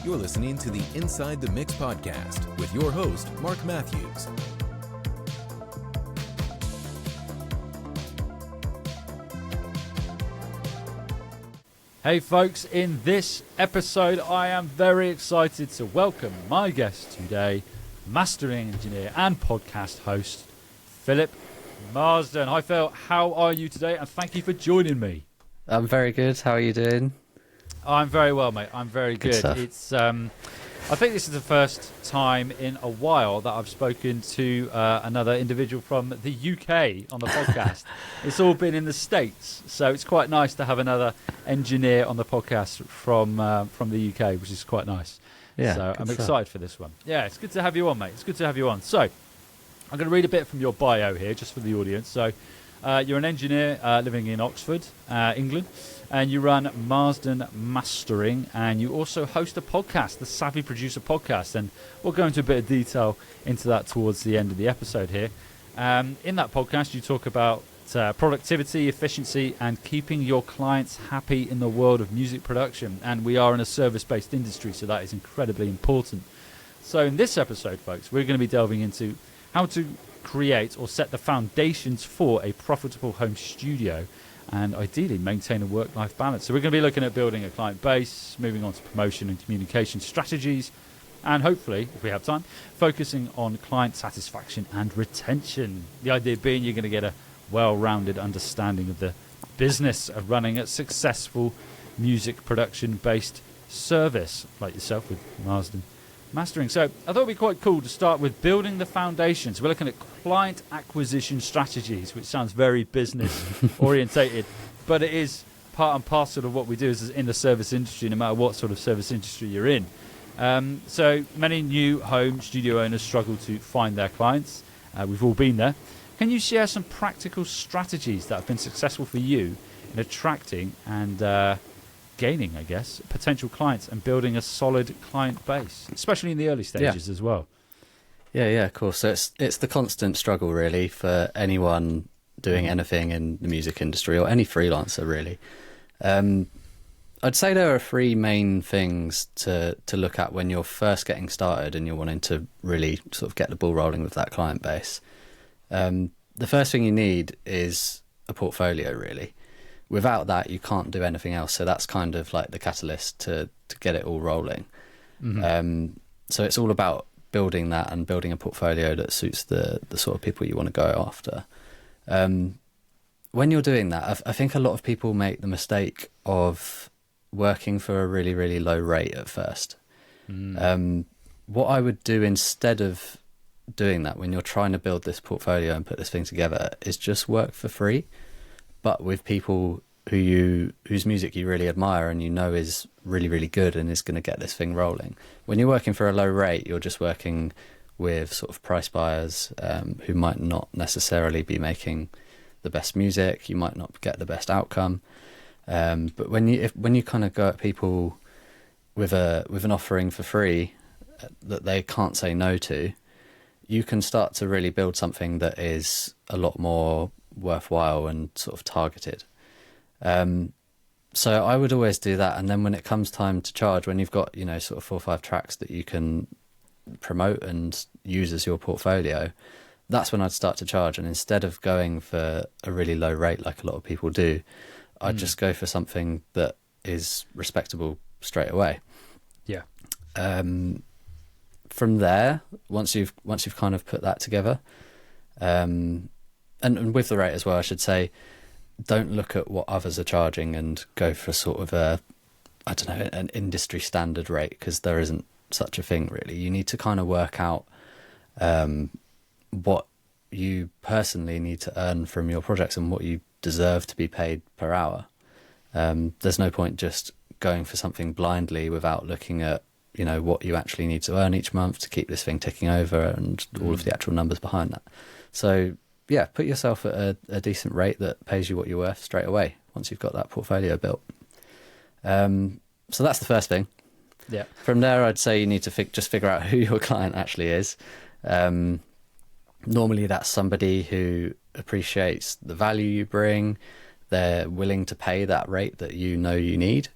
You're listening to the Inside the Mix podcast with your host, Marc Matthews. Hey folks, in this episode I am very excited to welcome my guest today, mastering engineer and podcast host, Philip Marsden. Hi Phil, how are you today? And thank you for joining me. I'm very good. How are you doing? I'm very well, mate. I'm very good. It's I think this is the first time in a while that I've spoken to another individual from the UK on the podcast. It's all been in the States, so it's quite nice to have another engineer on the podcast from the UK, which is quite nice. Yeah, so I'm excited for this one. Yeah, it's good to have you on, mate. It's good to have you on. So I'm going to read a bit from your bio here, just for the audience. So you're an engineer living in Oxford, England. And you run Marsden Mastering, and you also host a podcast, the Savvy Producer Podcast, and we'll go into a bit of detail into that towards the end of the episode here. In that podcast, you talk about productivity, efficiency, and keeping your clients happy in the world of music production. And we are in a service-based industry, so that is incredibly important. So in this episode, folks, we're going to be delving into how to create or set the foundations for a profitable home studio and ideally maintain a work-life balance. So we're going to be looking at building a client base, moving on to promotion and communication strategies, and hopefully, if we have time, focusing on client satisfaction and retention. The idea being you're going to get a well-rounded understanding of the business of running a successful music production-based service like yourself with Marsden Mastering. So I thought it'd be quite cool to start with building the foundations. We're looking at client acquisition strategies, which sounds very business orientated, but it is part and parcel of what we do is in the service industry, no matter what sort of service industry you're in. So many new home studio owners struggle to find their clients. We've all been there. Can you share some practical strategies that have been successful for you in attracting and gaining, I guess, potential clients and building a solid client base, especially in the early stages as well? Yeah, of course. So it's the constant struggle, really, for anyone doing anything in the music industry or any freelancer, really. I'd say there are three main things to look at when you're first getting started and you're wanting to really sort of get the ball rolling with that client base. The first thing you need is a portfolio, really. Without that, you can't do anything else. So that's kind of like the catalyst to get it all rolling. Mm-hmm. So it's all about building that and building a portfolio that suits the sort of people you want to go after. When you're doing that, I think a lot of people make the mistake of working for a really, really low rate at first. What I would do instead of doing that when you're trying to build this portfolio and put this thing together is just work for free, but with people whose music you really admire and you know is really, really good and is going to get this thing rolling. When you're working for a low rate, you're just working with sort of price buyers who might not necessarily be making the best music. You might not get the best outcome. But when you kind of go at people with an offering for free that they can't say no to, you can start to really build something that is a lot more worthwhile and sort of targeted. So I would always do that, and then when it comes time to charge, when you've got sort of 4 or 5 tracks that you can promote and use as your portfolio, that's when I'd start to charge. And instead of going for a really low rate like a lot of people do, I'd just go for something that is respectable straight away. Yeah. From there, once you've kind of put that together, and with the rate as well, I should say, don't look at what others are charging and go for sort of an industry standard rate, because there isn't such a thing really. You need to kind of work out what you personally need to earn from your projects and what you deserve to be paid per hour. There's no point just going for something blindly without looking at what you actually need to earn each month to keep this thing ticking over and all of the actual numbers behind that. So yeah, put yourself at a decent rate that pays you what you're worth straight away once you've got that portfolio built. So that's the first thing. Yeah. From there, I'd say you need to just figure out who your client actually is. Normally that's somebody who appreciates the value you bring. They're willing to pay that rate that you know you need.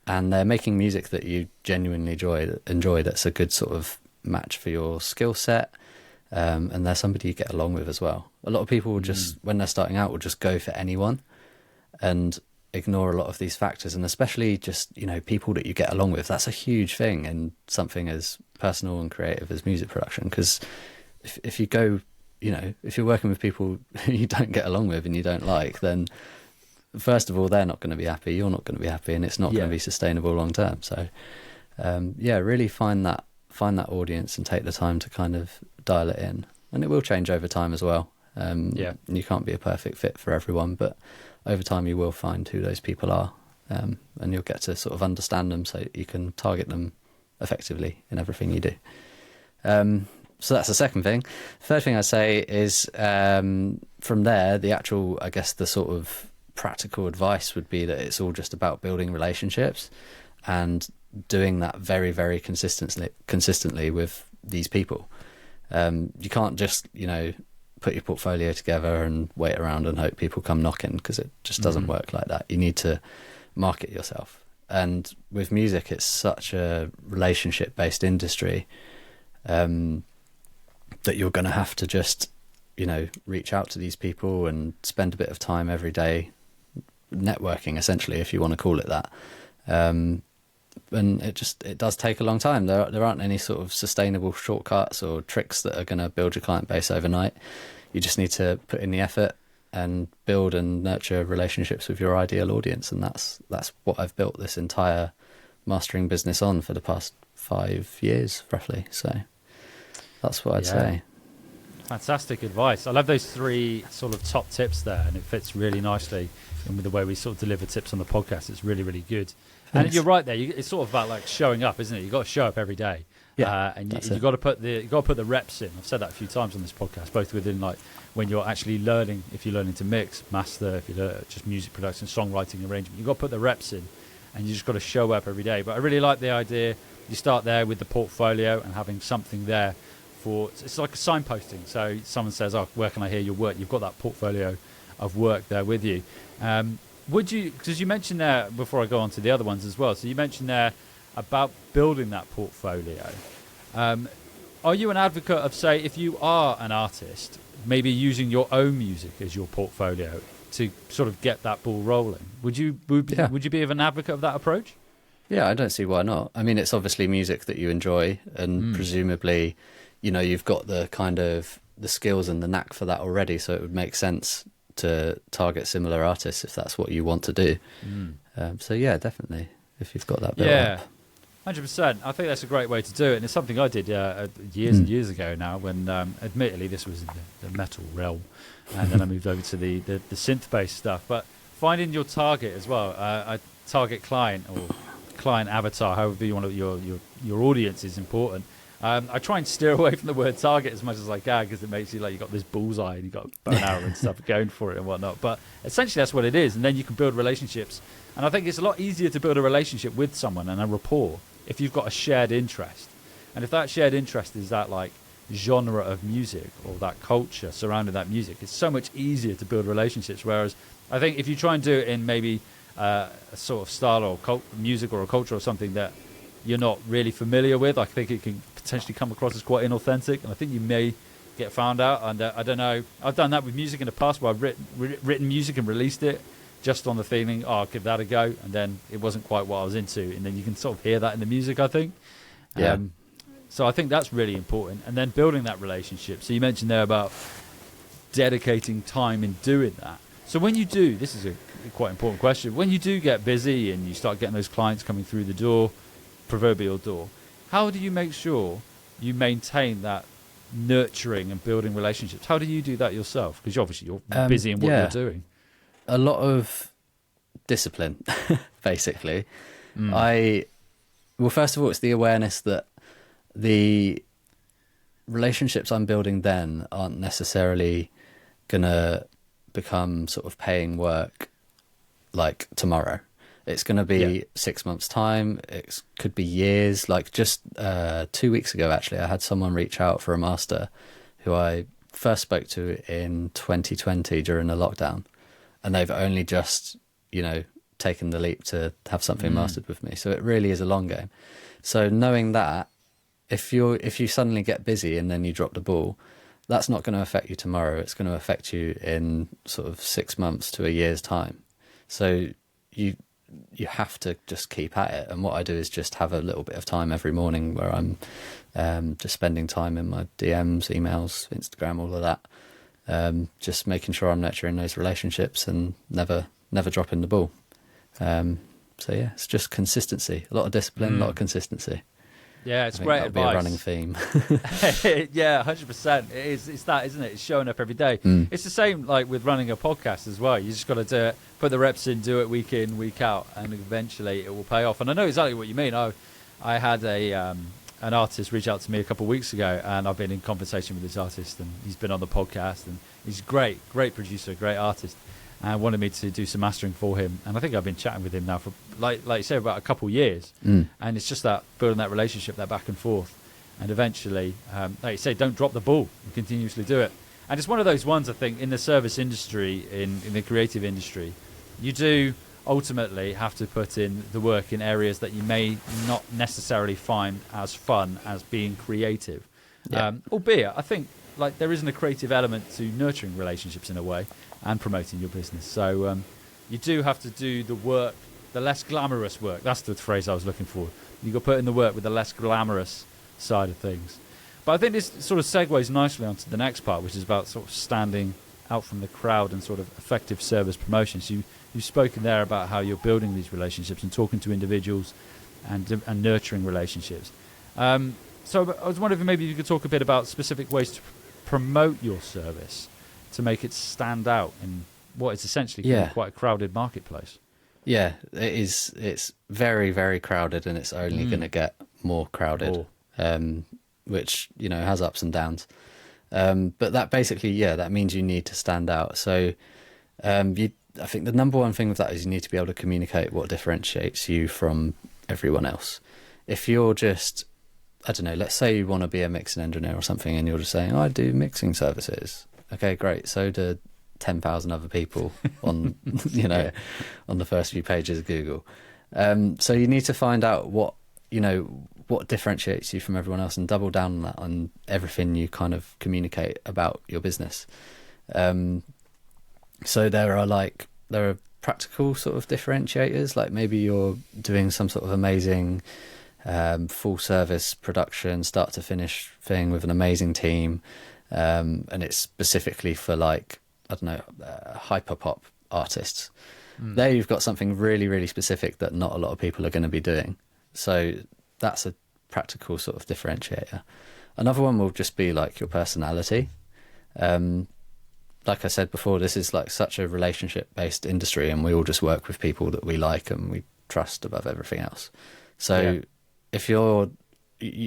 and they're making music that you genuinely enjoy, that's a good sort of match for your skill set, and they're somebody you get along with as well. A lot of people will just, when they're starting out, will just go for anyone and ignore a lot of these factors, and especially just, you know, people that you get along with. That's a huge thing in something as personal and creative as music production, because if you go, you know, if you're working with people you don't get along with and you don't like, then first of all, they're not going to be happy, you're not going to be happy, and it's not going to be sustainable long term. So really find that audience and take the time to kind of dial it in, and it will change over time as well. You can't be a perfect fit for everyone, but over time you will find who those people are, and you'll get to sort of understand them so you can target them effectively in everything you do. So that's the second thing. Third thing I'd say is, from there, the actual, I guess, the sort of practical advice would be that it's all just about building relationships and doing that very, very consistently with these people. You can't just, you know, put your portfolio together and wait around and hope people come knocking, because it just doesn't work like that. You need to market yourself. And with music, it's such a relationship-based industry, that you're going to have to just, you know, reach out to these people and spend a bit of time every day networking, essentially, if you want to call it that. And it does take a long time. There aren't any sort of sustainable shortcuts or tricks that are going to build your client base overnight. You just need to put in the effort and build and nurture relationships with your ideal audience. And that's what I've built this entire mastering business on for the past 5 years, roughly. So that's what I'd say. Fantastic advice. I love those 3 sort of top tips there, and it fits really nicely in with the way we sort of deliver tips on the podcast. It's really, really good. Thanks. And you're right there. It's sort of about like showing up, isn't it? You've got to show up every day. And you've got to put the reps in. I've said that a few times on this podcast, both within like when you're actually learning, if you're learning to mix, master, if you're just music production, songwriting, arrangement, you've got to put the reps in, and you just got to show up every day. But I really like the idea. You start there with the portfolio and having something there for, it's like a signposting. So someone says, "Oh, where can I hear your work?" You've got that portfolio of work there with you. Would you, because you mentioned there, before I go on to the other ones as well, so you mentioned there about building that portfolio. Are you an advocate of, say, if you are an artist, maybe using your own music as your portfolio to sort of get that ball rolling? Would you be an advocate of that approach? Yeah, I don't see why not. I mean, it's obviously music that you enjoy, and presumably, you know, you've got the kind of the skills and the knack for that already, so it would make sense to target similar artists if that's what you want to do. So yeah, definitely, if you've got that built up. 100%. I think that's a great way to do it, and it's something I did years and years ago now, when admittedly this was in the metal realm, and then I moved over to the synth-based stuff. But finding your target as well, a target client or client avatar, however you want to, your audience is important. I try and steer away from the word target as much as I can, because it makes you like you've got this bullseye and you've got a bow and arrow and stuff going for it and whatnot. But essentially that's what it is, and then you can build relationships. And I think it's a lot easier to build a relationship with someone and a rapport if you've got a shared interest. And if that shared interest is that like genre of music or that culture surrounding that music, it's so much easier to build relationships. Whereas I think if you try and do it in maybe a sort of style or music or a culture or something that you're not really familiar with, I think it can potentially come across as quite inauthentic, and I think you may get found out. And I don't know, I've done that with music in the past, where I've written music and released it just on the feeling, I'll give that a go, and then it wasn't quite what I was into, and then you can sort of hear that in the music, I think. So I think that's really important, and then building that relationship. So you mentioned there about dedicating time in doing that. So when you do, this is a quite important question, when you do get busy and you start getting those clients coming through the door, proverbial door, how do you make sure you maintain that nurturing and building relationships? How do you do that yourself? Because obviously you're busy in what you're doing. A lot of discipline, basically. Well, first of all, it's the awareness that the relationships I'm building then aren't necessarily going to become sort of paying work like tomorrow. It's going to be 6 months' time. It could be years. Like just 2 weeks ago, actually, I had someone reach out for a master who I first spoke to in 2020 during the lockdown. And they've only just, you know, taken the leap to have something mastered with me. So it really is a long game. So knowing that, if you suddenly get busy and then you drop the ball, that's not going to affect you tomorrow. It's going to affect you in sort of 6 months to a year's time. So you have to just keep at it. And what I do is just have a little bit of time every morning where I'm just spending time in my DMs, emails, Instagram, all of that. Just making sure I'm nurturing those relationships and never dropping the ball. So yeah, it's just consistency, a lot of discipline, a lot of consistency. Yeah, it's great advice. That'll be a running theme. Yeah, 100%. It's that, isn't it? It's showing up every day. It's the same like with running a podcast as well. You just got to do it, put the reps in, do it week in, week out, and eventually it will pay off. And I know exactly what you mean. I had an artist reach out to me a couple of weeks ago, and I've been in conversation with this artist, and he's been on the podcast, and he's great producer, great artist, and wanted me to do some mastering for him. And I think I've been chatting with him now for, like you say, about a couple of years. And it's just that building that relationship, that back and forth. And eventually, like you say, don't drop the ball and continuously do it. And it's one of those ones, I think, in the service industry, in the creative industry, you do ultimately have to put in the work in areas that you may not necessarily find as fun as being creative. Albeit, I think like there isn't a creative element to nurturing relationships in a way and promoting your business. So you do have to do the work, the less glamorous work. That's the phrase I was looking for. You've got to put in the work with the less glamorous side of things. But I think this sort of segues nicely onto the next part, which is about sort of standing out from the crowd and sort of effective service promotions. You've spoken there about how you're building these relationships and talking to individuals and nurturing relationships. So I was wondering if maybe you could talk a bit about specific ways to promote your service to make it stand out in what is essentially quite a crowded marketplace. Yeah, it is. It's very, very crowded, and it's only going to get more crowded, which, you know, has ups and downs. But that basically, that means you need to stand out. So I think the number one thing with that is you need to be able to communicate what differentiates you from everyone else. If you're just, I don't know, let's say you want to be a mixing engineer or something, and you're just saying, I do mixing services. Okay, great. So do 10,000 other people on, on the first few pages of Google. So you need to find out what differentiates you from everyone else and double down on that on everything you kind of communicate about your business. So there are practical sort of differentiators, like maybe you're doing some sort of amazing full service production, start to finish thing with an amazing team, and it's specifically for hyper pop artists. There you've got something really, really specific that not a lot of people are going to be doing. So that's a practical sort of differentiator. Another one will just be like your personality. Like I said before, this is like such a relationship-based industry, and we all just work with people that we like and we trust above everything else. So if you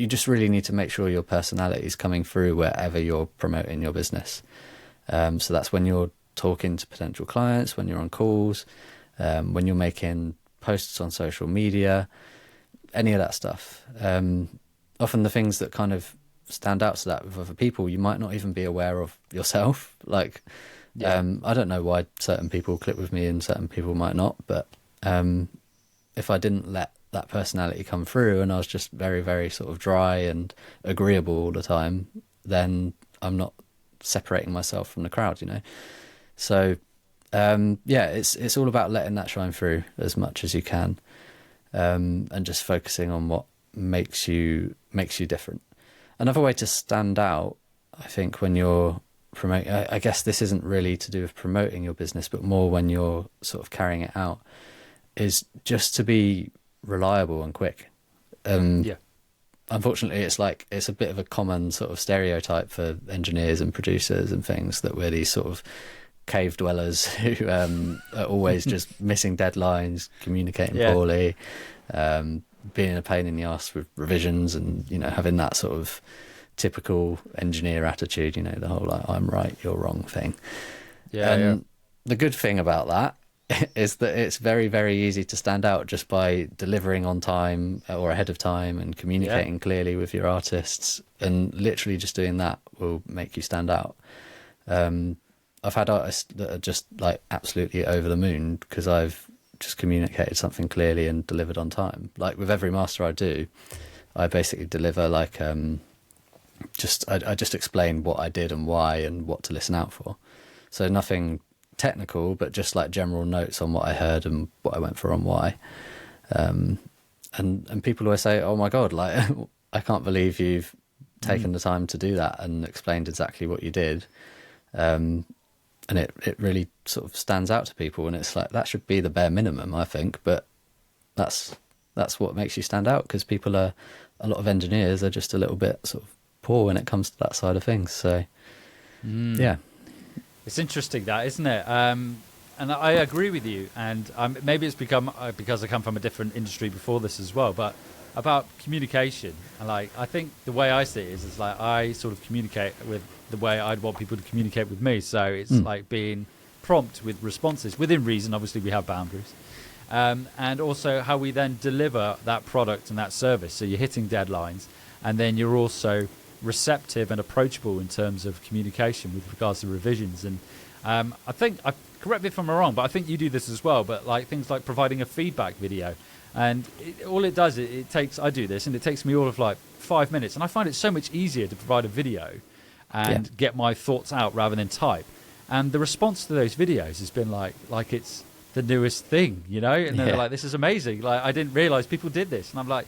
just really need to make sure your personality is coming through wherever you're promoting your business. So that's when you're talking to potential clients, when you're on calls, when you're making posts on social media, any of that stuff. Often the things that kind of stand out to that with other people, you might not even be aware of yourself. I don't know why certain people click with me and certain people might not, but if I didn't let that personality come through and I was just very, very sort of dry and agreeable all the time, then I'm not separating myself from the crowd, So it's all about letting that shine through as much as you can, and just focusing on what makes you different. Another way to stand out, I think, when you're promoting, I guess this isn't really to do with promoting your business, but more when you're sort of carrying it out, is just to be reliable and quick. Unfortunately, it's a bit of a common sort of stereotype for engineers and producers and things that we're these sort of cave dwellers who are always just missing deadlines, communicating poorly, being a pain in the ass with revisions, and having that sort of typical engineer attitude, the whole I'm right, you're wrong thing. The good thing about that is that it's very, very easy to stand out just by delivering on time or ahead of time and communicating clearly with your artists, and literally just doing that will make you stand out. I've had artists that are just like absolutely over the moon because I've just communicated something clearly and delivered on time. Like with every master I do, I basically deliver like I just explain what I did and why and what to listen out for. So nothing technical, but just like general notes on what I heard and what I went for and why. And people always say, "Oh my God, like I can't believe you've taken the time to do that and explained exactly what you did." And it really sort of stands out to people, and it's like that should be the bare minimum, I think. But that's what makes you stand out, because a lot of engineers are just a little bit sort of poor when it comes to that side of things. So yeah, it's interesting, that, isn't it? And I agree with you. And maybe it's become because I come from a different industry before this as well. But about communication, like I think the way I see it is like I sort of communicate with the way I'd want people to communicate with me. So it's like being prompt with responses within reason. Obviously, we have boundaries. And also how we then deliver that product and that service. So you're hitting deadlines, and then you're also receptive and approachable in terms of communication with regards to revisions. And I think, correct me if I'm wrong, but I think you do this as well, but like things like providing a feedback video. And all it does, I do this, and it takes me all of like 5 minutes. And I find it so much easier to provide a video and get my thoughts out rather than type. And the response to those videos has been like it's the newest thing, you know? And they're like, this is amazing. Like, I didn't realize people did this. And I'm like,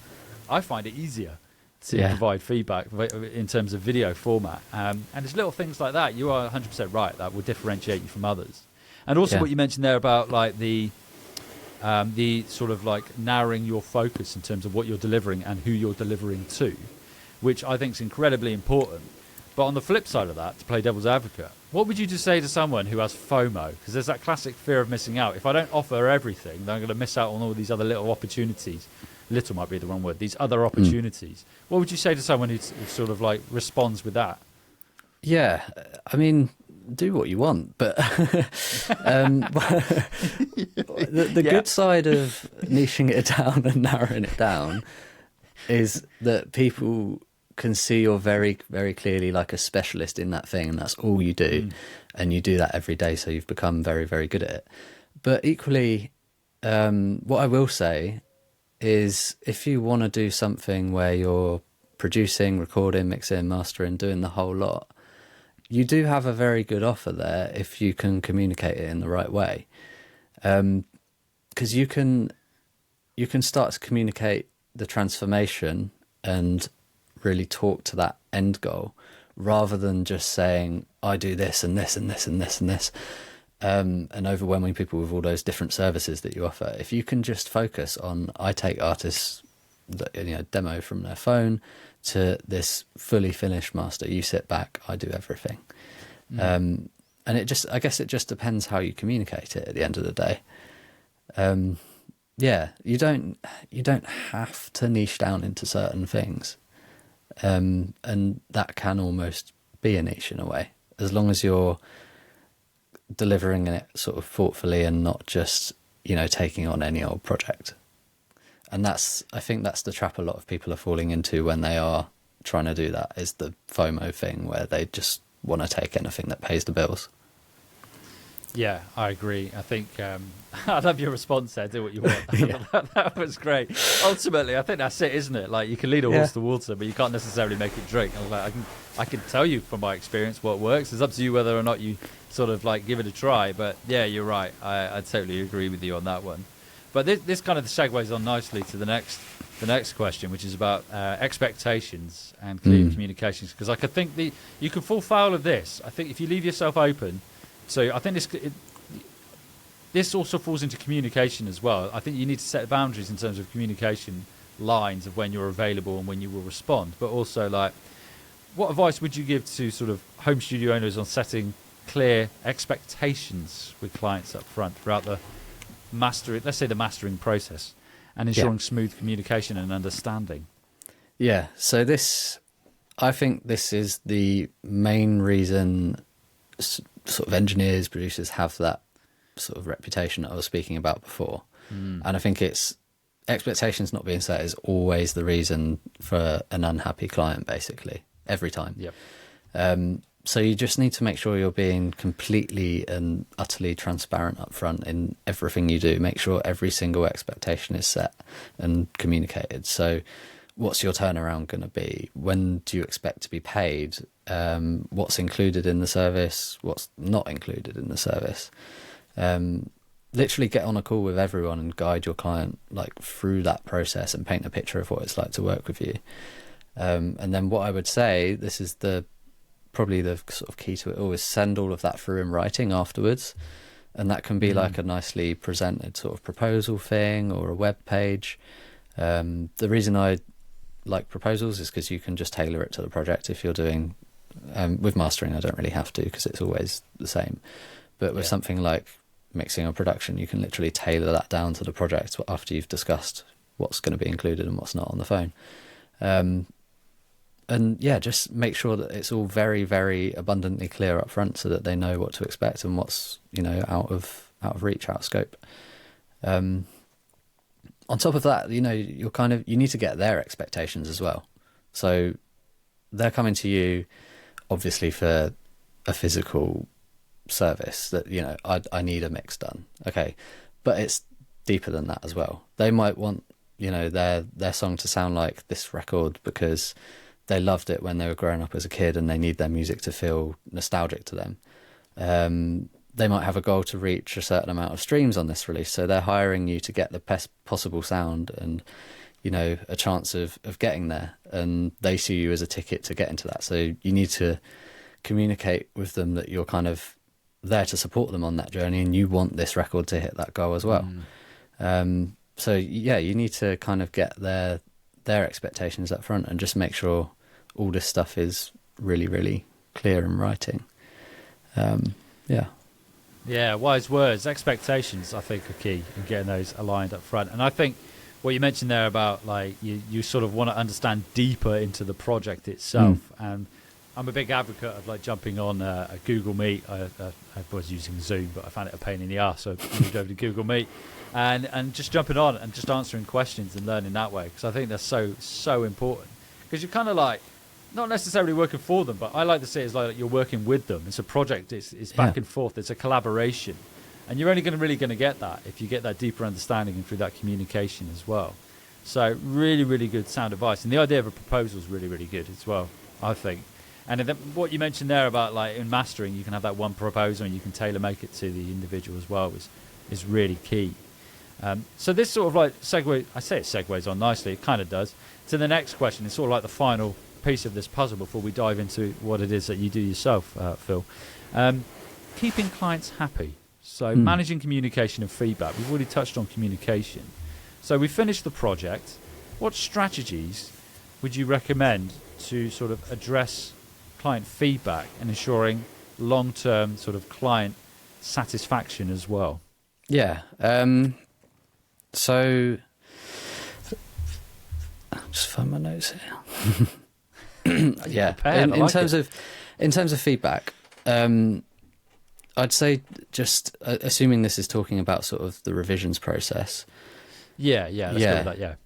I find it easier to provide feedback in terms of video format. And there's little things like that. You are 100% right. That will differentiate you from others. And also what you mentioned there about like the sort of like narrowing your focus in terms of what you're delivering and who you're delivering to, which I think is incredibly important. But on the flip side of that, to play devil's advocate, what would you just say to someone who has FOMO? Because there's that classic fear of missing out. If I don't offer everything, then I'm going to miss out on all these other little opportunities. Little might be the wrong word. These other opportunities. What would you say to someone who sort of like responds with that? Yeah, I mean, do what you want, but the good side of niching it down and narrowing it down is that people can see you're very, very clearly like a specialist in that thing, and that's all you do, and you do that every day, so you've become very, very good at it. But equally, what I will say is if you want to do something where you're producing, recording, mixing, mastering, doing the whole lot, you do have a very good offer there if you can communicate it in the right way. Because you can start to communicate the transformation and really talk to that end goal, rather than just saying, I do this and this and this and this and this, and overwhelming people with all those different services that you offer. If you can just focus on, I take artists that, you know, demo from their phone to this fully finished master, you sit back, I do everything. And I guess it just depends how you communicate it at the end of the day. You don't have to niche down into certain things. And that can almost be a niche in a way, as long as you're delivering it sort of thoughtfully and not just, you know, taking on any old project. And I think that's the trap a lot of people are falling into when they are trying to do that, is the FOMO thing, where they just want to take anything that pays the bills. Yeah, I agree. I think I love your response there. Do what you want. That was great. Ultimately, I think that's it, isn't it? Like, you can lead a horse to water, but you can't necessarily make it drink. I was like, I can tell you from my experience what works. It's up to you whether or not you sort of like give it a try. But yeah, you're right. I totally agree with you on that one. But this kind of segues on nicely to the next question, which is about expectations and clear communications. Because I could think you can fall foul of this. I think if you leave yourself open. So I think this also falls into communication as well. I think you need to set boundaries in terms of communication lines of when you're available and when you will respond. But also, like, what advice would you give to sort of home studio owners on setting clear expectations with clients up front throughout the mastering process, and ensuring smooth communication and understanding? Yeah, so I think this is the main reason sort of engineers, producers have that sort of reputation that I was speaking about before. And I think it's expectations not being set is always the reason for an unhappy client, basically, every time. Yep. So you just need to make sure you're being completely and utterly transparent up front in everything you do. Make sure every single expectation is set and communicated. So what's your turnaround going to be? When do you expect to be paid? What's included in the service? What's not included in the service? Literally get on a call with everyone and guide your client like through that process and paint a picture of what it's like to work with you. And then what I would say, this is probably the sort of key to it all, is send all of that through in writing afterwards. And that can be like a nicely presented sort of proposal thing or a web page. The reason I like proposals is because you can just tailor it to the project. If you're doing with mastering, I don't really have to because it's always the same. But with something like mixing or production, you can literally tailor that down to the project after you've discussed what's going to be included and what's not on the phone. And yeah, just make sure that it's all very, very abundantly clear up front so that they know what to expect and what's, out of reach, out of scope. On top of that, you need to get their expectations as well. So they're coming to you obviously for a physical service that, I need a mix done. Okay. But it's deeper than that as well. They might want, their song to sound like this record because they loved it when they were growing up as a kid and they need their music to feel nostalgic to them. They might have a goal to reach a certain amount of streams on this release, so they're hiring you to get the best possible sound and, a chance of getting there. And they see you as a ticket to get into that. So you need to communicate with them that you're kind of there to support them on that journey and you want this record to hit that goal as well. So yeah, you need to kind of get their expectations up front and just make sure all this stuff is really, really clear in writing. Yeah, wise words. Expectations, I think, are key in getting those aligned up front. And I think what you mentioned there about like you sort of want to understand deeper into the project itself. And I'm a big advocate of like jumping on a Google Meet. I was using Zoom, but I found it a pain in the ass, so I moved over to Google Meet. And just jumping on and just answering questions and learning that way, because I think that's so important. Because you're kind of like not necessarily working for them, but I like to see it as like you're working with them. It's a project. It's back and forth. It's a collaboration, and you're only really going to get that if you get that deeper understanding and through that communication as well. So really, really good sound advice, and the idea of a proposal is really, really good as well, I think. And then what you mentioned there about like in mastering, you can have that one proposal and you can tailor make it to the individual as well is really key. So this sort of like segue, I say it segues on nicely, it kind of does, to the next question. It's sort of like the final piece of this puzzle before we dive into what it is that you do yourself, Phil. Keeping clients happy. So managing communication and feedback. We've already touched on communication. So we finished the project. What strategies would you recommend to sort of address client feedback and ensuring long-term sort of client satisfaction as well? Yeah. So I'll just find my notes here. Yeah. In terms of feedback, I'd say just assuming this is talking about sort of the revisions process. Let's go with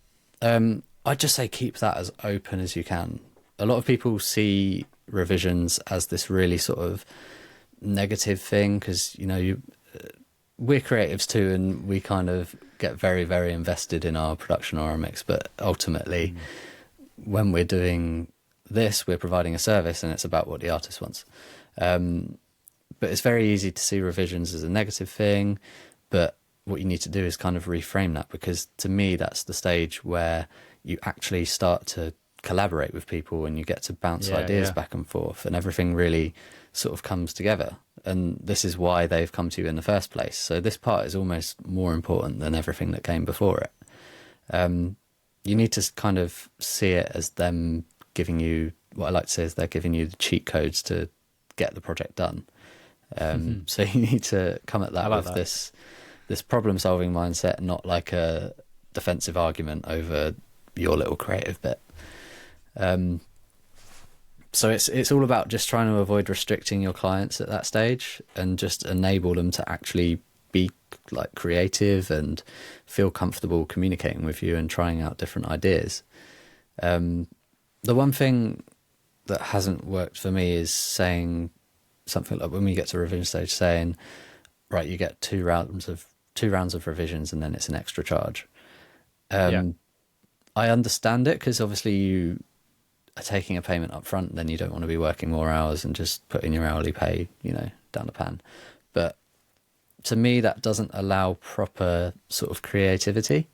that. I'd just say keep that as open as you can. A lot of people see revisions as this really sort of negative thing because, we're creatives too, and we kind of get very, very invested in our production or our mix. But ultimately, when we're doing this, we're providing a service, and it's about what the artist wants. But it's very easy to see revisions as a negative thing. But what you need to do is kind of reframe that, because to me, that's the stage where you actually start to collaborate with people and you get to bounce ideas back and forth, and everything really sort of comes together. And this is why they've come to you in the first place. So this part is almost more important than everything that came before it. You need to kind of see it as them giving you, what I like to say is they're giving you the cheat codes to get the project done. So you need to come at that with this problem solving mindset, not like a defensive argument over your little creative bit. So it's all about just trying to avoid restricting your clients at that stage and just enable them to actually be like creative and feel comfortable communicating with you and trying out different ideas. The one thing that hasn't worked for me is saying something like, when we get to revision stage, saying, right, you get two rounds of revisions and then it's an extra charge. I understand it, because obviously you are taking a payment up front, then you don't want to be working more hours and just putting your hourly pay, down the pan. But to me, that doesn't allow proper sort of creativity.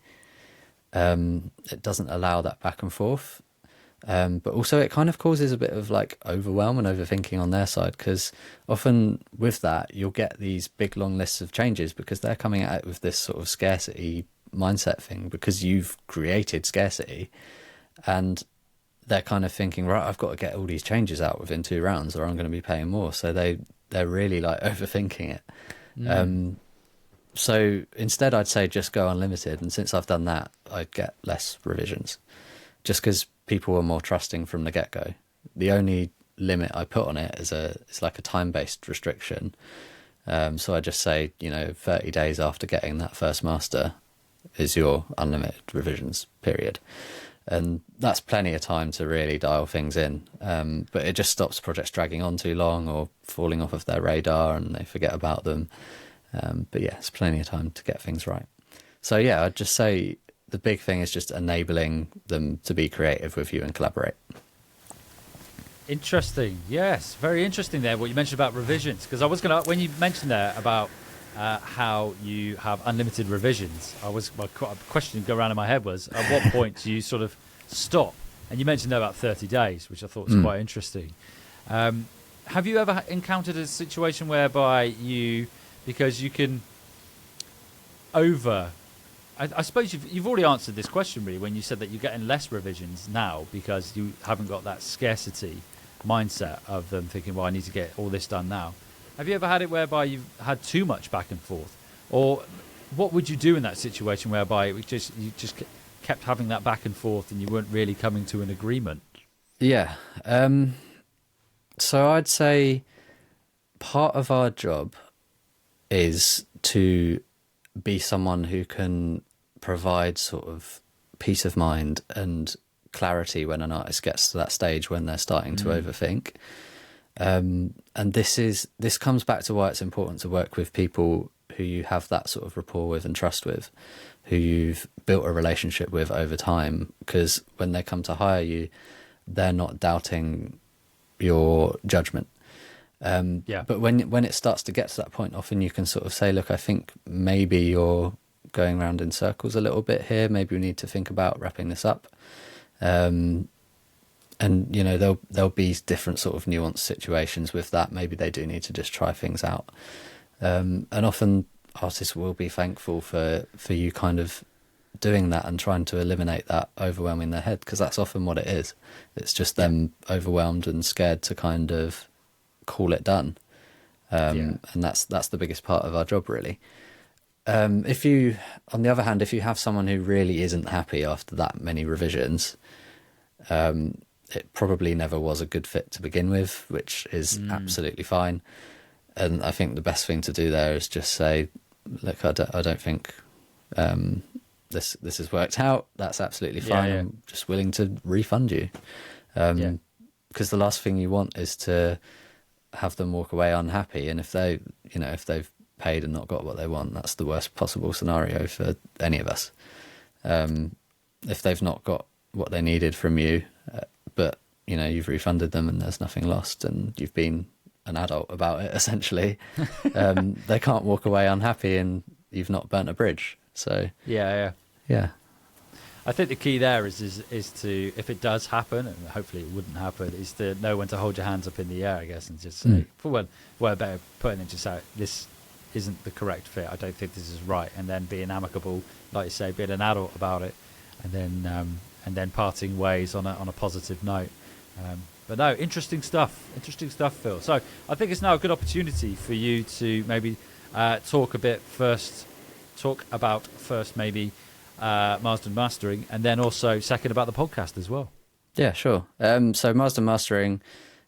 It doesn't allow that back and forth. But also it kind of causes a bit of like overwhelm and overthinking on their side, because often with that, you'll get these big long lists of changes because they're coming at it with this sort of scarcity mindset thing, because you've created scarcity, and they're kind of thinking, right, I've got to get all these changes out within 2 rounds or I'm going to be paying more. So they're really like overthinking it. So instead I'd say just go unlimited, and since I've done that, I'd get less revisions, just because people are more trusting from the get-go. The only limit I put on it is like a time-based restriction. So I just say, 30 days after getting that first master is your unlimited revisions period. And that's plenty of time to really dial things in. But it just stops projects dragging on too long or falling off of their radar and they forget about them. But yeah, it's plenty of time to get things right. So yeah, I'd just say the big thing is just enabling them to be creative with you and collaborate. Interesting. Yes, very interesting there, what you mentioned about revisions. Because I was going to, when you mentioned there about how you have unlimited revisions, my question go around in my head was, at what point do you sort of stop? And you mentioned there about 30 days, which I thought was quite interesting. Have you ever encountered a situation whereby because you can I suppose you've already answered this question really when you said that you're getting less revisions now because you haven't got that scarcity mindset of them thinking, well, I need to get all this done now. Have you ever had it whereby you've had too much back and forth? Or what would you do in that situation whereby you just kept having that back and forth and you weren't really coming to an agreement? Yeah. So I'd say part of our job is to be someone who can provide sort of peace of mind and clarity when an artist gets to that stage when they're starting to overthink. And this comes back to why it's important to work with people who you have that sort of rapport with and trust with, who you've built a relationship with over time, because when they come to hire you, they're not doubting your judgment. But when it starts to get to that point, often you can sort of say, look, I think maybe you're going around in circles a little bit here. Maybe we need to think about wrapping this up. And there'll be different sort of nuanced situations with that. Maybe they do need to just try things out. And often artists will be thankful for you kind of doing that and trying to eliminate that overwhelm in their head, because that's often what it is. It's just them overwhelmed and scared to kind of call it done. And that's the biggest part of our job, really. If you, on the other hand, if you have someone who really isn't happy after that many revisions, it probably never was a good fit to begin with, which is absolutely fine. And I think the best thing to do there is just say, look, I don't think this has worked out. That's absolutely fine. I'm just willing to refund you. Because the last thing you want is to have them walk away unhappy. And if they've paid and not got what they want, that's the worst possible scenario for any of us. If they've not got what they needed from you, but you've refunded them and there's nothing lost and you've been an adult about it, essentially, they can't walk away unhappy and you've not burnt a bridge. So yeah. I think the key there is to, if it does happen, and hopefully it wouldn't happen, is to know when to hold your hands up in the air, I guess, and just say, well, better putting it just out, this isn't the correct fit. I don't think this is right, and then being amicable, like you say, being an adult about it, and then parting ways on a positive note. But no, interesting stuff, Phil. So I think it's now a good opportunity for you to maybe talk about first maybe Marsden Mastering, and then also second about the podcast as well. Yeah, sure. So Marsden Mastering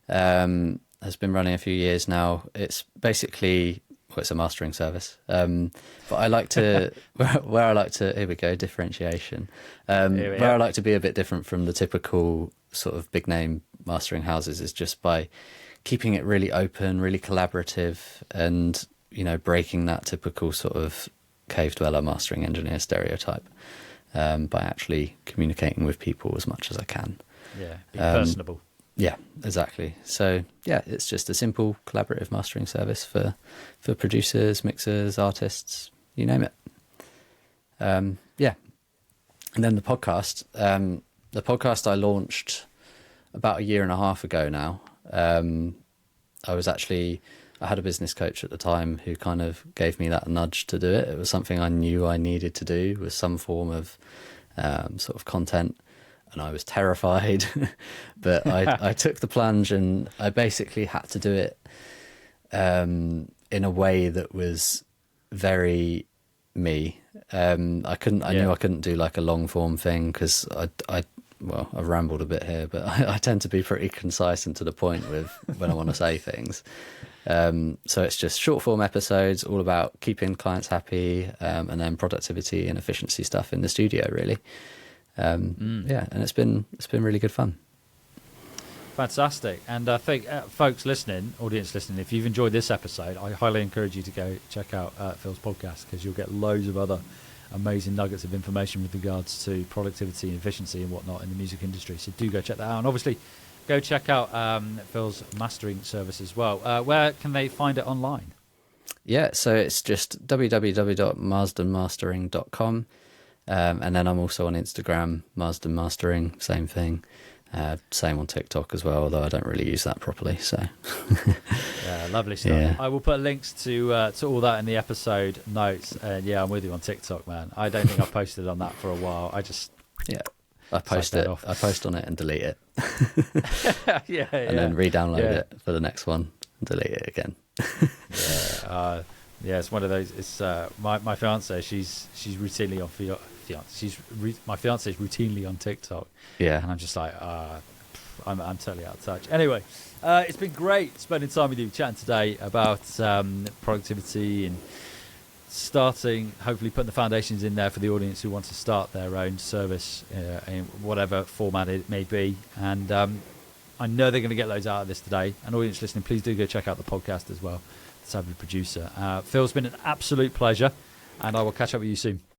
has been running a few years now. It's basically, it's a mastering service. But I like to, where I like to, here we go, differentiation. Where I like to be a bit different from the typical sort of big name mastering houses is just by keeping it really open, really collaborative, and, you know, breaking that typical sort of cave dweller mastering engineer stereotype, by actually communicating with people as much as I can. Yeah, be personable. Yeah, exactly. So yeah, it's just a simple collaborative mastering service for producers, mixers, artists, you name it. Yeah. And then the podcast I launched about a year and a half ago now. I had a business coach at the time who kind of gave me that nudge to do it. It was something I knew I needed to do, with some form of sort of content. And I was terrified, but I took the plunge, and I basically had to do it in a way that was very me. I knew I couldn't do like a long form thing, because I've rambled a bit here, but I tend to be pretty concise and to the point with when I want to say things. So it's just short form episodes, all about keeping clients happy, and then productivity and efficiency stuff in the studio, really. Yeah, and it's been really good fun. Fantastic. And I think folks listening, audience listening, if you've enjoyed this episode, I highly encourage you to go check out Phil's podcast, because you'll get loads of other amazing nuggets of information with regards to productivity and efficiency and whatnot in the music industry. So do go check that out, and obviously go check out Phil's mastering service as well. Where can they find it online? Yeah, so it's just www.marsdenmastering.com. And then I'm also on Instagram, Marsden Mastering, same thing. Same on TikTok as well, although I don't really use that properly. So, yeah, lovely stuff. Yeah. I will put links to all that in the episode notes. And yeah, I'm with you on TikTok, man. I don't think I've posted on that for a while. I post on it and delete it. And then re-download it for the next one and delete it again. Yeah, it's one of those. It's my fiance. She's routinely on my fiance is routinely on TikTok. Yeah, and I'm just like, I'm totally out of touch. Anyway, it's been great spending time with you, chatting today about productivity and starting. Hopefully, putting the foundations in there for the audience who want to start their own service in whatever format it may be. And I know they're going to get loads out of this today. And audience listening, please do go check out the podcast as well. The Savvy Producer. Phil's been an absolute pleasure, and I will catch up with you soon.